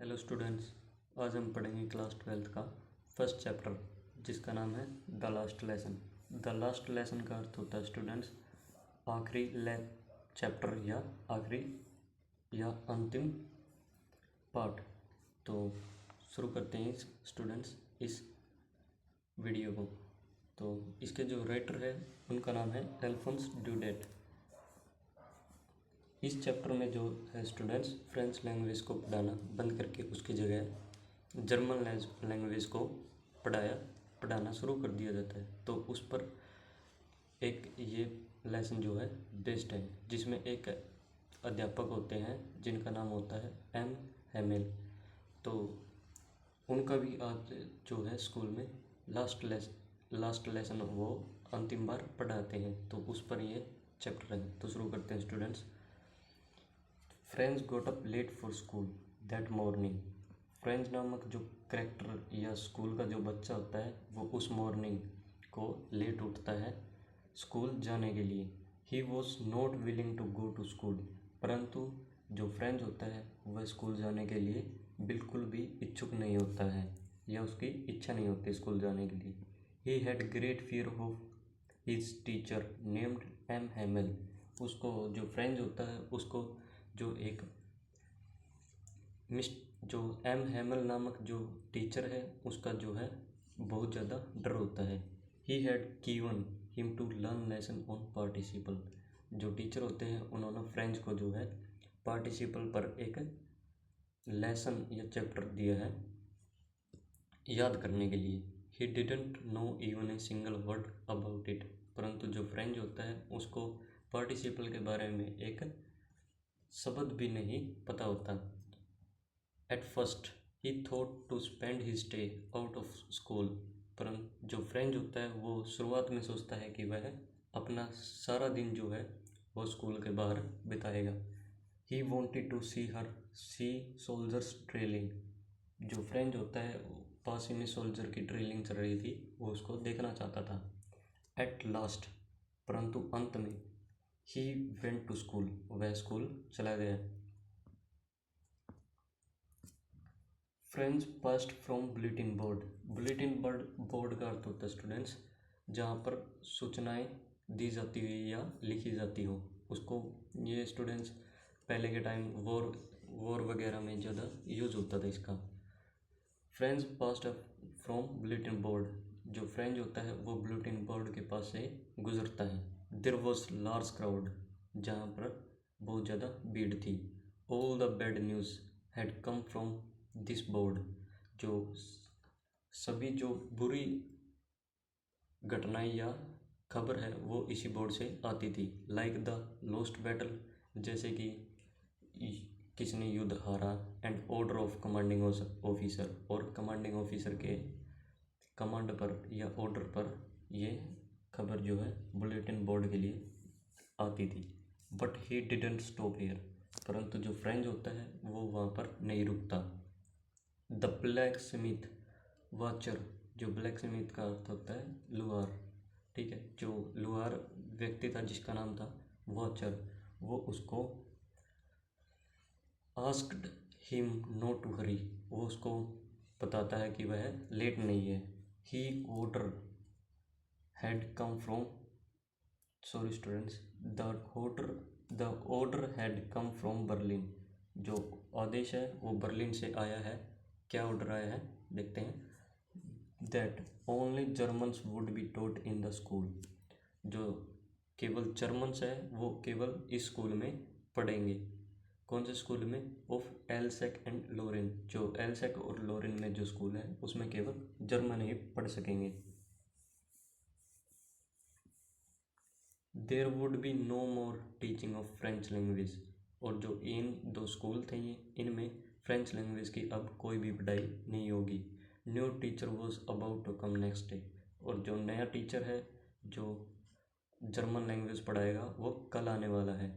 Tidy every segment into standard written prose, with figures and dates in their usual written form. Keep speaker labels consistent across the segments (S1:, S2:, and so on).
S1: Hello students, आज हम पढ़ेंगे क्लास 12th का फर्स्ट चैप्टर जिसका नाम है the last lesson. The last lesson का अर्थ होता है स्टूडेंट्स आखिरी चैप्टर या आखिरी या अंतिम पार्ट। तो शुरू करते हैं स्टूडेंट्स इस वीडियो को। तो इसके जो राइटर है उनका नाम है अल्फोंस ड्यूडेट। इस चैप्टर में जो है स्टूडेंट्स फ्रेंच लैंग्वेज को पढ़ाना बंद करके उसकी जगह जर्मन लैंग्वेज को पढ़ाना शुरू कर दिया जाता है। तो उस पर एक ये लेसन जो है बेस्ड है, जिसमें एक अध्यापक होते हैं जिनका नाम होता है एम हेमेल। तो उनका भी आज जो है स्कूल में लास्ट लेसन वो अंतिम बार पढ़ाते हैं। तो उस पर ये चैप्टर है। तो शुरू करते हैं students. Franz got up late for school that morning. Franz नामक जो करेक्टर या स्कूल का जो बच्चा होता है वो उस मॉर्निंग को लेट उठता है स्कूल जाने के लिए। He was not willing to go to school. परंतु जो फ्रेंच होता है वह स्कूल जाने के लिए बिल्कुल भी इच्छुक नहीं होता है या उसकी इच्छा नहीं होती स्कूल जाने के लिए। He had great fear of his teacher named M Hamel. उसको जो फ्रेंच होता है उसको जो एक जो एम हेमल नामक जो टीचर है उसका जो है बहुत ज़्यादा डर होता है। He had given him to learn lesson on participle. जो टीचर होते हैं उन्होंने फ्रेंच को जो है पार्टिसिपल पर एक लेसन या चैप्टर दिया है याद करने के लिए। He didn't know even a single word about it. परंतु जो फ्रेंच होता है उसको पार्टिसिपल के बारे में एक शब्द भी नहीं पता होता। At first he thought to spend his day out of school. परंतु जो फ्रेंच होता है वो शुरुआत में सोचता है कि वह अपना सारा दिन जो है वो स्कूल के बाहर बिताएगा। He wanted to see soldiers drilling. जो फ्रेंच होता है पास ही में सोल्जर की ड्रिलिंग चल रही थी, वो उसको देखना चाहता था। एट लास्ट परंतु अंत में ही वेंट टू स्कूल, वह स्कूल चला गया। French past from bulletin board. Bulletin board का अर्थ होता है स्टूडेंट्स जहाँ पर सूचनाएं दी जाती हुई या लिखी जाती हो उसको। ये स्टूडेंट्स पहले के टाइम वॉर वगैरह में ज़्यादा यूज होता था इसका। French past from bulletin board. जो फ्रेंच होता है वो बुलेटिन बोर्ड के पास से गुजरता है। देयर वॉज लार्ज क्राउड, जहाँ पर बहुत ज़्यादा भीड़ थी। All the bad news had come from this board. जो सभी जो बुरी घटनाएं या खबर है वो इसी बोर्ड से आती थी। लाइक द लॉस्ट बैटल, जैसे कि किसने युद्ध हारा। And order of commanding officer, और कमांडिंग ऑफिसर के कमांड पर या ऑर्डर पर ये खबर जो है बुलेटिन बोर्ड के लिए आती थी। But he didn't stop here. परंतु जो फ्रेंच होता है वो वहाँ पर नहीं रुकता। The blacksmith Wachter. जो ब्लैक स्मिथ का अर्थ होता है लुहार, ठीक है। जो लुहार व्यक्ति था जिसका नाम था वाचर, वो उसको asked him not to hurry, वो उसको बताता है कि वह लेट नहीं है। He order had come from sorry students the order had come from Berlin. जो आदेश है वो बर्लिन से आया है। क्या ऑर्डर आया है देखते हैं। That only Germans would be taught in the school. जो केवल जर्मन्स है वो केवल इस स्कूल में पढ़ेंगे। कौन से स्कूल में? ऑफ एल्सेक एंड लोरेन। जो एल्सेक और लोरेन में जो स्कूल है उसमें केवल जर्मन ही पढ़ सकेंगे। There would be no more teaching of French language. और जो इन दो स्कूल थे इनमें फ्रेंच लैंग्वेज की अब कोई भी पढ़ाई नहीं होगी। New teacher was about to come next day. और जो नया टीचर है जो जर्मन लैंग्वेज पढ़ाएगा वो कल आने वाला है।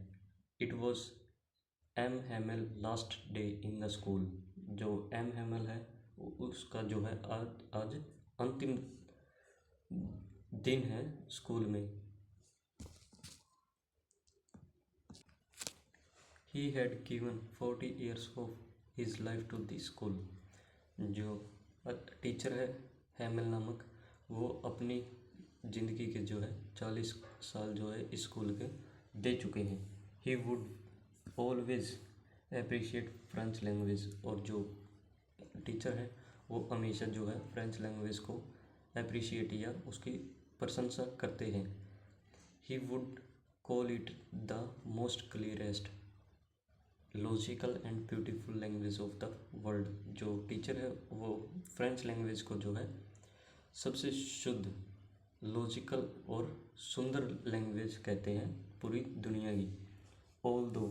S1: It was M Hamel last day in the school. जो एम हेमल है उसका जो है आज अंतिम दिन है स्कूल में। He had given 40 years of his life to the school. जो टीचर है हैमेल नामक, वो अपनी ज़िंदगी के जो है 40 साल जो है स्कूल के दे चुके हैं। He would always appreciate French language, और जो टीचर है वो हमेशा जो है फ्रेंच लैंग्वेज को अप्रिशिएट या उसकी प्रशंसा करते हैं। He would call it the most clearest logical and beautiful language of the world. जो टीचर है वो फ्रेंच लैंग्वेज को जो है सबसे शुद्ध, लॉजिकल और सुंदर लैंग्वेज कहते हैं पूरी दुनिया की। ऑल दो,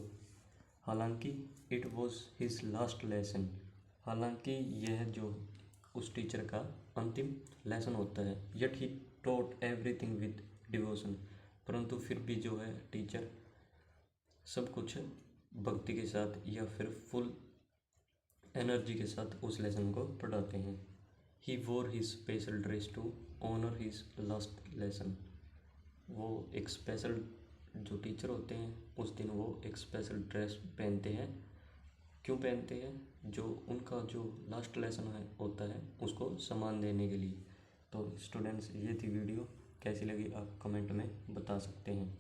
S1: हालांकि it was his last lesson, हालांकि यह जो उस टीचर का अंतिम लेसन होता है। Yet he taught everything with devotion, परंतु फिर भी जो है टीचर सब कुछ भक्ति के साथ या फिर फुल एनर्जी के साथ उस लेसन को पढ़ाते हैं। He wore his special dress to honour his last lesson, वो एक स्पेशल, जो टीचर होते हैं उस दिन वो एक स्पेशल ड्रेस पहनते हैं। क्यों पहनते हैं? जो उनका जो लास्ट लेसन है होता है उसको सम्मान देने के लिए। तो स्टूडेंट्स, ये थी वीडियो, कैसी लगी आप कमेंट में बता सकते हैं।